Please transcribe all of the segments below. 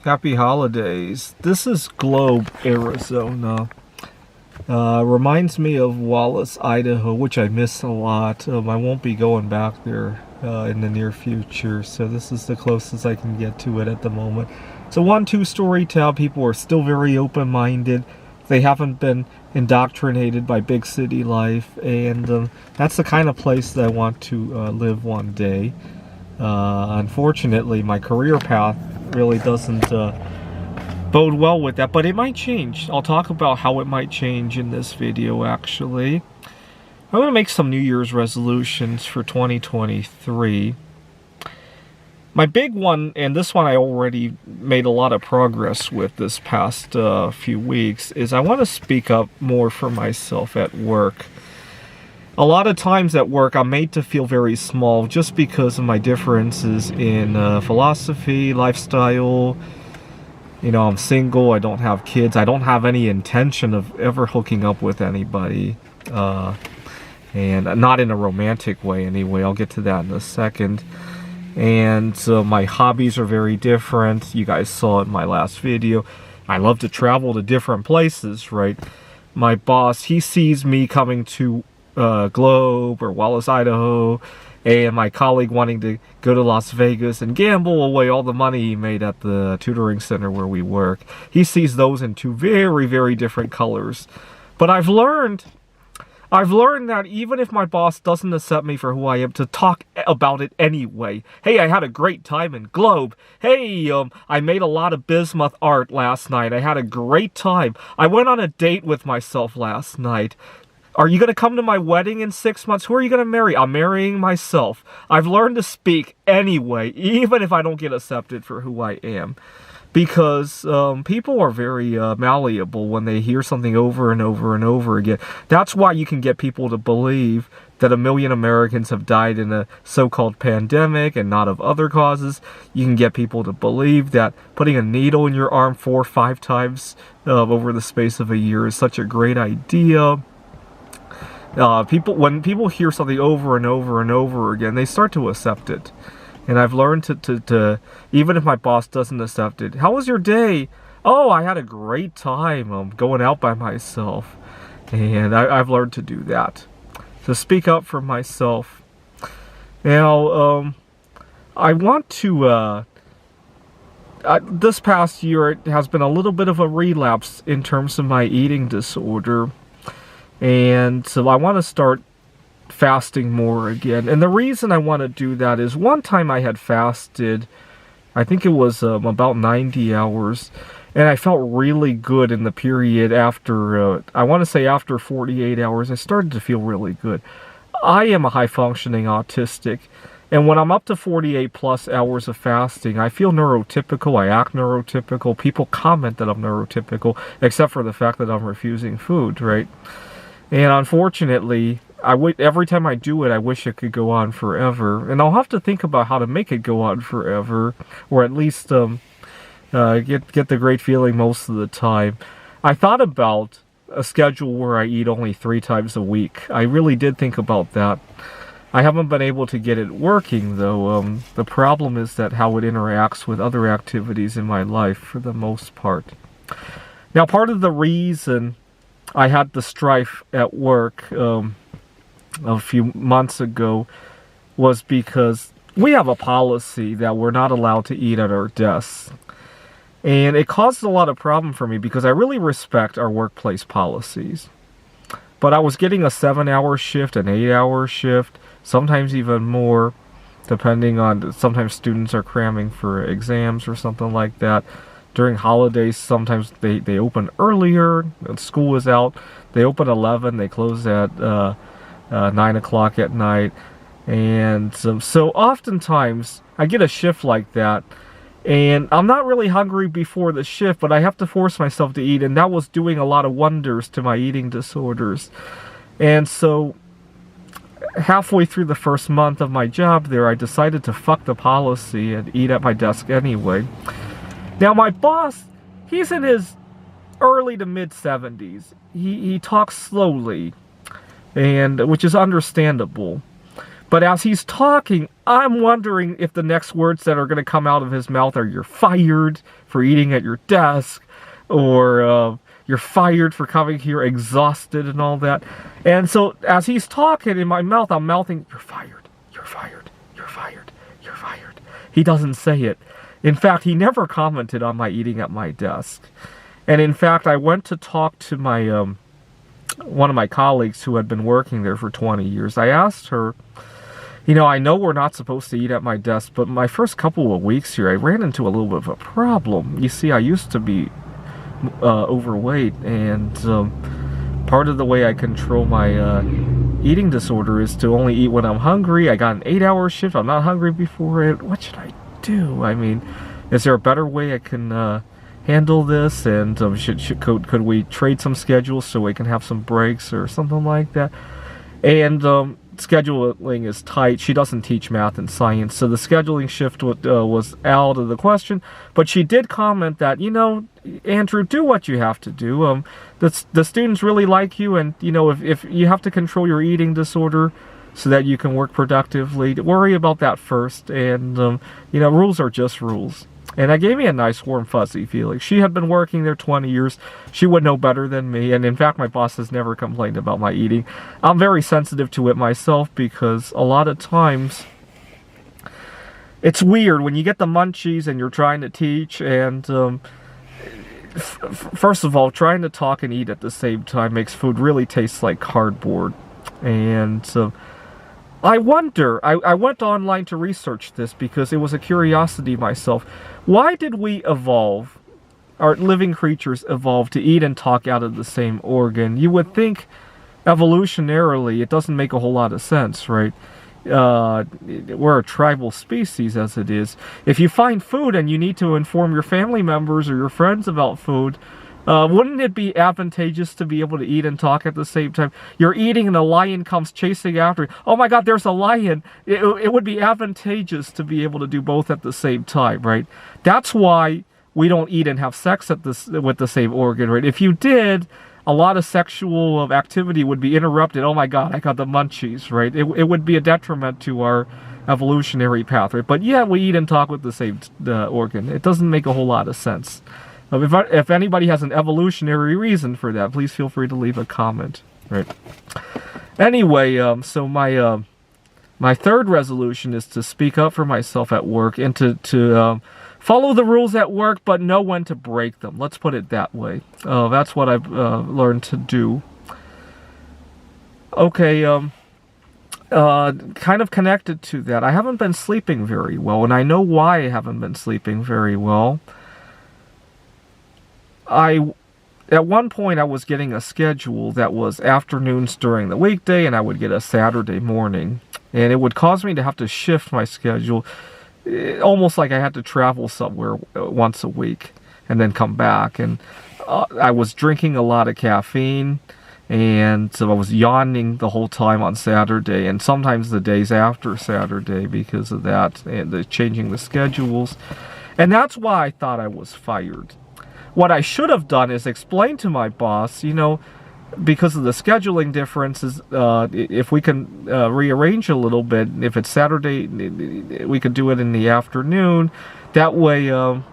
Happy holidays. This is Globe, Arizona. Reminds me of Wallace, Idaho, which I miss a lot. I won't be going back there in the near future, so this is the closest I can get to it at the moment. It's a 1-2-story town. People are still very open-minded. They haven't been indoctrinated by big city life, and that's the kind of place that I want to live one day. Unfortunately, my career path really doesn't bode well with that, but it might change. I'll talk about how it might change in this video, actually. I'm going to make some New Year's resolutions for 2023. My big one, and this one I already made a lot of progress with this past few weeks, is I want to speak up more for myself at work. A lot of times at work, I'm made to feel very small just because of my differences in philosophy, lifestyle. You know, I'm single, I don't have kids, I don't have any intention of ever hooking up with anybody. And not in a romantic way anyway, I'll get to that in a second. And my hobbies are very different. You guys saw it in my last video. I love to travel to different places, right? My boss, he sees me coming to Globe or Wallace, Idaho, and my colleague wanting to go to Las Vegas and gamble away all the money he made at the tutoring center where we work. He sees those in two very, very different colors. But I've learned that even if my boss doesn't accept me for who I am, to talk about it anyway. Hey, I had a great time in Globe. Hey, I made a lot of bismuth art last night. I had a great time. I went on a date with myself last night. Are you going to come to my wedding in 6 months? Who are you going to marry? I'm marrying myself. I've learned to speak anyway, even if I don't get accepted for who I am. Because people are very malleable when they hear something over and over and over again. That's why you can get people to believe that 1 million Americans have died in a so-called pandemic and not of other causes. You can get people to believe that putting a needle in your arm 4 or 5 times over the space of a year is such a great idea. When people hear something over and over and over again, they start to accept it. And I've learned to even if my boss doesn't accept it, how was your day? Oh, I had a great time going out by myself. And I've learned to do that. To speak up for myself. Now, I want to, this past year, it has been a little bit of a relapse in terms of my eating disorder. And so I want to start fasting more again. And the reason I want to do that is one time I had fasted, I think it was about 90 hours, and I felt really good in the period after, I want to say after 48 hours, I started to feel really good. I am a high-functioning autistic, and when I'm up to 48 plus hours of fasting, I feel neurotypical, I act neurotypical, people comment that I'm neurotypical, except for the fact that I'm refusing food, right? And unfortunately, every time I do it, I wish it could go on forever. And I'll have to think about how to make it go on forever, or at least get the great feeling most of the time. I thought about a schedule where I eat only 3 times a week. I really did think about that. I haven't been able to get it working, though. The problem is that how it interacts with other activities in my life, for the most part. Now, part of the reason I had the strife at work a few months ago was because we have a policy that we're not allowed to eat at our desks. And it caused a lot of problem for me because I really respect our workplace policies. But I was getting a 7-hour shift, an 8-hour shift, sometimes even more, depending on, sometimes students are cramming for exams or something like that. During holidays, sometimes they open earlier, school is out, they open 11, they close at 9 o'clock at night. And so oftentimes, I get a shift like that, and I'm not really hungry before the shift, but I have to force myself to eat, and that was doing a lot of wonders to my eating disorders. And so, halfway through the first month of my job there, I decided to fuck the policy and eat at my desk anyway. Now, my boss, he's in his early to mid-70s. He talks slowly, and which is understandable. But as he's talking, I'm wondering if the next words that are going to come out of his mouth are "you're fired for eating at your desk," or "you're fired for coming here exhausted," and all that. And so as he's talking in my mouth, I'm mouthing, "You're fired, you're fired, you're fired, you're fired." He doesn't say it. In fact, he never commented on my eating at my desk. And in fact, I went to talk to my one of my colleagues who had been working there for 20 years. I asked her, you know, I know we're not supposed to eat at my desk, but my first couple of weeks here, I ran into a little bit of a problem. You see, I used to be overweight, and part of the way I control my eating disorder is to only eat when I'm hungry. I got an 8-hour shift. I'm not hungry before it. What should I do? I mean, is there a better way I can handle this? And could we trade some schedules so we can have some breaks or something like that? And scheduling is tight. She doesn't teach math and science, so the scheduling shift was out of the question. But she did comment that, you know, Andrew, do what you have to do. The students really like you, and you know, if you have to control your eating disorder so that you can work productively, worry about that first. And you know, rules are just rules. And that gave me a nice warm fuzzy feeling. She had been working there 20 years. She would know better than me. And in fact, my boss has never complained about my eating. I'm very sensitive to it myself, because a lot of times it's weird when you get the munchies and you're trying to teach. And first of all, trying to talk and eat at the same time makes food really taste like cardboard. And I wonder, I went online to research this because it was a curiosity myself. Why did we evolve, our living creatures evolve to eat and talk out of the same organ? You would think evolutionarily it doesn't make a whole lot of sense, right? We're a tribal species as it is. If you find food and you need to inform your family members or your friends about food, wouldn't it be advantageous to be able to eat and talk at the same time? You're eating and a lion comes chasing after you. Oh my God, there's a lion. It would be advantageous to be able to do both at the same time, right? That's why we don't eat and have sex with the same organ, right? If you did, a lot of sexual activity would be interrupted. Oh my God, I got the munchies, right? It would be a detriment to our evolutionary path, right? But yeah, we eat and talk with the same organ. It doesn't make a whole lot of sense. If anybody has an evolutionary reason for that, please feel free to leave a comment. Right. Anyway, so my third resolution is to speak up for myself at work and to follow the rules at work, but know when to break them. Let's put it that way. That's what I've learned to do. Okay. Kind of connected to that, I haven't been sleeping very well, and I know why I haven't been sleeping very well. At one point, I was getting a schedule that was afternoons during the weekday, and I would get a Saturday morning. And it would cause me to have to shift my schedule, almost like I had to travel somewhere once a week and then come back. And I was drinking a lot of caffeine, and so I was yawning the whole time on Saturday, and sometimes the days after Saturday because of that, and the changing the schedules. And that's why I thought I was fired. What I should have done is explain to my boss, you know, because of the scheduling differences, if we can rearrange a little bit, if it's Saturday, we could do it in the afternoon. That way, I'm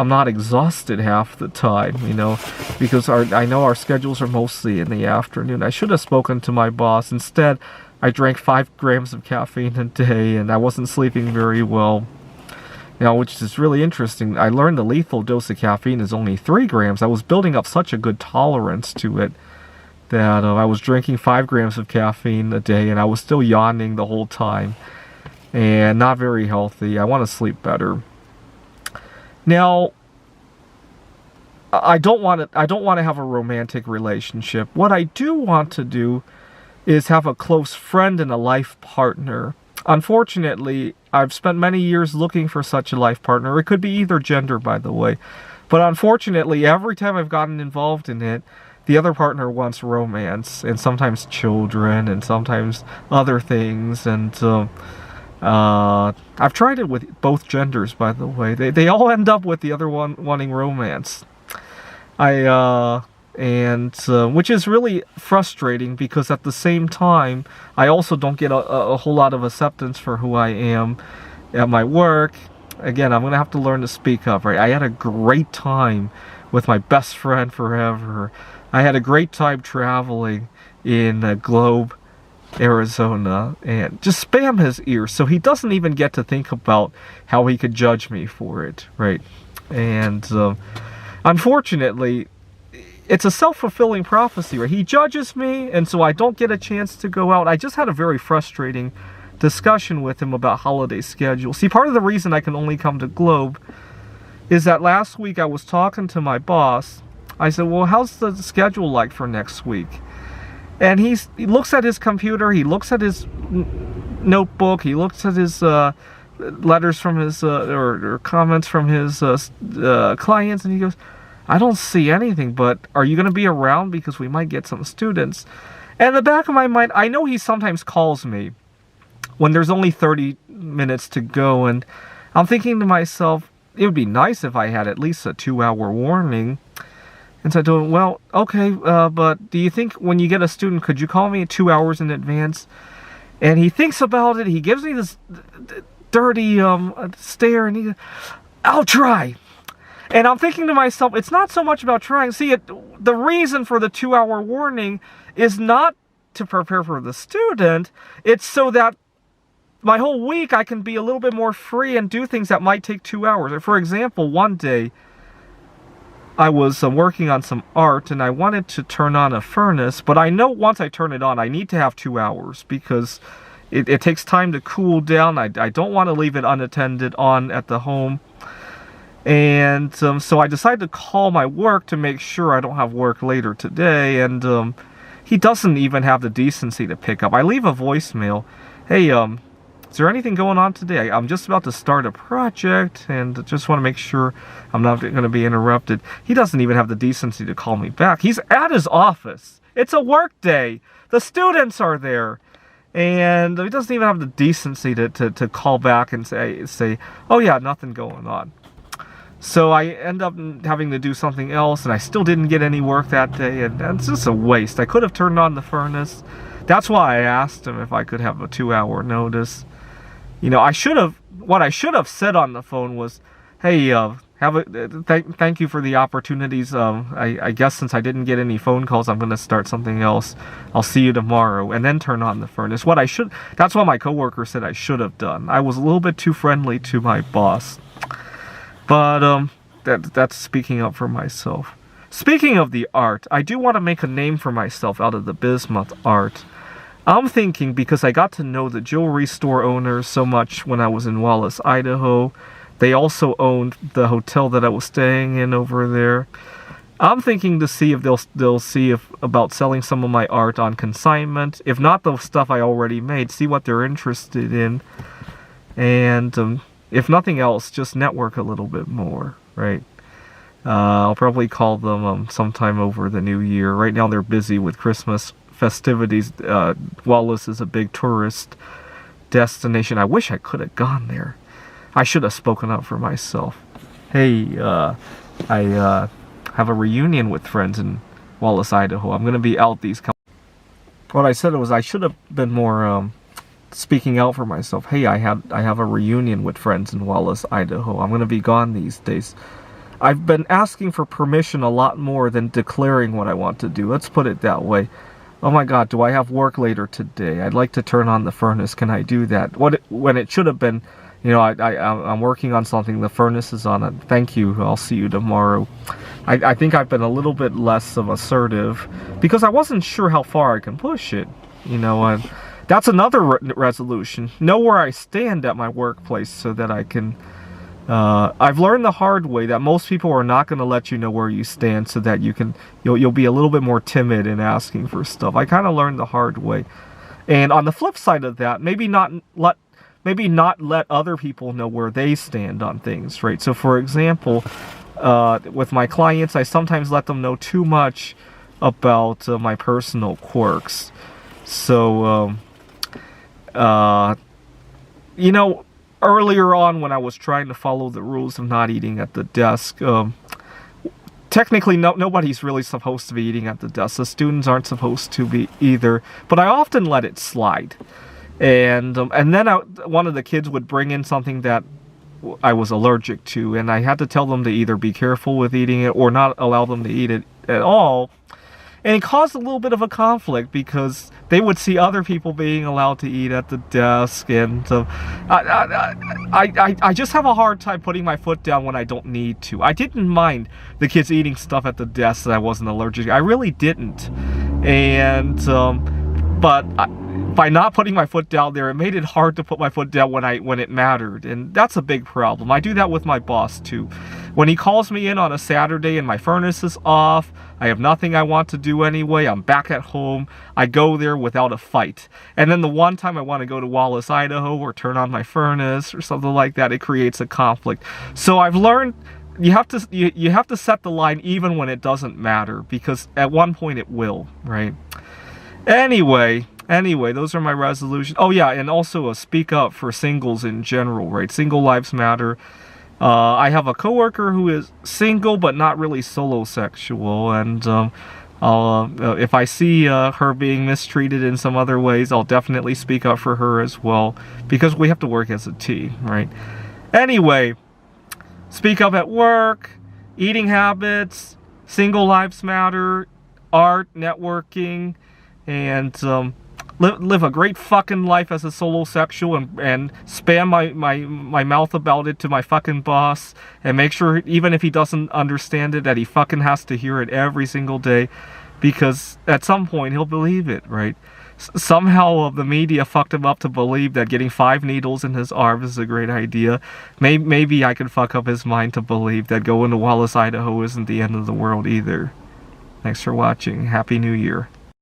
not exhausted half the time, you know, because I know our schedules are mostly in the afternoon. I should have spoken to my boss. Instead, I drank 5 grams of caffeine a day, and I wasn't sleeping very well. Now, which is really interesting. I learned the lethal dose of caffeine is only 3 grams. I was building up such a good tolerance to it that I was drinking 5 grams of caffeine a day, and I was still yawning the whole time, and not very healthy. I want to sleep better. Now, I don't want to have a romantic relationship. What I do want to do is have a close friend and a life partner. Unfortunately, I've spent many years looking for such a life partner. It could be either gender, by the way. But unfortunately, every time I've gotten involved in it, the other partner wants romance, and sometimes children, and sometimes other things. And I've tried it with both genders, by the way. They all end up with the other one wanting romance. and which is really frustrating because at the same time, I also don't get a whole lot of acceptance for who I am at my work. Again, I'm gonna have to learn to speak up, right? I had a great time with my best friend forever. I had a great time traveling in Globe, Arizona, and just spam his ears so he doesn't even get to think about how he could judge me for it, right? And unfortunately, it's a self-fulfilling prophecy, right? He judges me, and so I don't get a chance to go out. I just had a very frustrating discussion with him about holiday schedule. See, part of the reason I can only come to Globe is that last week I was talking to my boss. I said, well, how's the schedule like for next week? And he looks at his computer, he looks at his notebook, he looks at his letters from his, or comments from his clients, and he goes, I don't see anything, but are you going to be around because we might get some students? And in the back of my mind, I know he sometimes calls me when there's only 30 minutes to go, and I'm thinking to myself, it would be nice if I had at least a 2-hour warning. And so I told him, well, okay, but do you think when you get a student, could you call me 2 hours in advance? And he thinks about it, he gives me this dirty stare, and he goes, I'll try. And I'm thinking to myself, it's not so much about trying. See, the reason for the 2-hour warning is not to prepare for the student. It's so that my whole week I can be a little bit more free and do things that might take 2 hours. For example, one day I was working on some art and I wanted to turn on a furnace, but I know once I turn it on, I need to have 2 hours because it takes time to cool down. I don't want to leave it unattended on at the home. And so I decided to call my work to make sure I don't have work later today. And he doesn't even have the decency to pick up. I leave a voicemail. Hey, is there anything going on today? I'm just about to start a project and just want to make sure I'm not going to be interrupted. He doesn't even have the decency to call me back. He's at his office. It's a work day. The students are there. And he doesn't even have the decency to call back and say, oh yeah, nothing going on. So I end up having to do something else, and I still didn't get any work that day, and it's just a waste. I could have turned on the furnace. That's why I asked him if I could have a 2-hour notice. You know, what I should have said on the phone was, hey, thank you for the opportunities. I guess since I didn't get any phone calls, I'm going to start something else. I'll see you tomorrow, and then turn on the furnace. That's what my coworker said I should have done. I was a little bit too friendly to my boss. But that's speaking up for myself. Speaking of the art, I do want to make a name for myself out of the bismuth art. I'm thinking, because I got to know the jewelry store owners so much when I was in Wallace, Idaho. They also owned the hotel that I was staying in over there. I'm thinking to see if they'll see about selling some of my art on consignment. If not the stuff I already made, see what they're interested in. And if nothing else, just network a little bit more, right? I'll probably call them sometime over the new year. Right now they're busy with Christmas festivities. Wallace is a big tourist destination. I wish I could have gone there. I should have spoken up for myself. Hey, I have a reunion with friends in Wallace, Idaho. I'm going to be out these couple. What I said was I should have been more speaking out for myself. Hey, I have a reunion with friends in Wallace, Idaho. I'm going to be gone these days. I've been asking for permission a lot more than declaring what I want to do. Let's put it that way. Oh my God, do I have work later today? I'd like to turn on the furnace. Can I do that? When it should have been, you know, I'm working on something. The furnace is on it. Thank you. I'll see you tomorrow. I think I've been a little bit less of assertive because I wasn't sure how far I can push it. You know, that's another resolution. Know where I stand at my workplace so that I can. I've learned the hard way that most people are not going to let you know where you stand so that you'll be a little bit more timid in asking for stuff. I kind of learned the hard way. And on the flip side of that, maybe not let other people know where they stand on things, right? So for example, with my clients, I sometimes let them know too much about my personal quirks. So, you know, earlier on when I was trying to follow the rules of not eating at the desk, technically nobody's really supposed to be eating at the desk. The students aren't supposed to be either, but I often let it slide. And then one of the kids would bring in something that I was allergic to, and I had to tell them to either be careful with eating it or not allow them to eat it at all. And it caused a little bit of a conflict because they would see other people being allowed to eat at the desk, and I just have a hard time putting my foot down when I don't need to. I didn't mind the kids eating stuff at the desk that I wasn't allergic to. I really didn't. And by not putting my foot down there, it made it hard to put my foot down when it mattered, and that's a big problem. I do that with my boss too. When he calls me in on a Saturday and my furnace is off, I have nothing I want to do anyway, I'm back at home, I go there without a fight. And then the one time I want to go to Wallace, Idaho, or turn on my furnace or something like that, it creates a conflict. So I've learned you have to set the line even when it doesn't matter, because at one point it will, right? Anyway, those are my resolutions. Oh yeah, and also speak up for singles in general, right? Single lives matter. I have a coworker who is single but not really solo-sexual, and if I see her being mistreated in some other ways, I'll definitely speak up for her as well, because we have to work as a team, right? Anyway, speak up at work, eating habits, single lives matter, art, networking, and live a great fucking life as a solo-sexual, and spam my mouth about it to my fucking boss, and make sure even if he doesn't understand it that he fucking has to hear it every single day, because at some point he'll believe it, right? Somehow the media fucked him up to believe that getting 5 needles in his arm is a great idea. Maybe I can fuck up his mind to believe that going to Wallace, Idaho isn't the end of the world either. Thanks for watching. Happy New Year.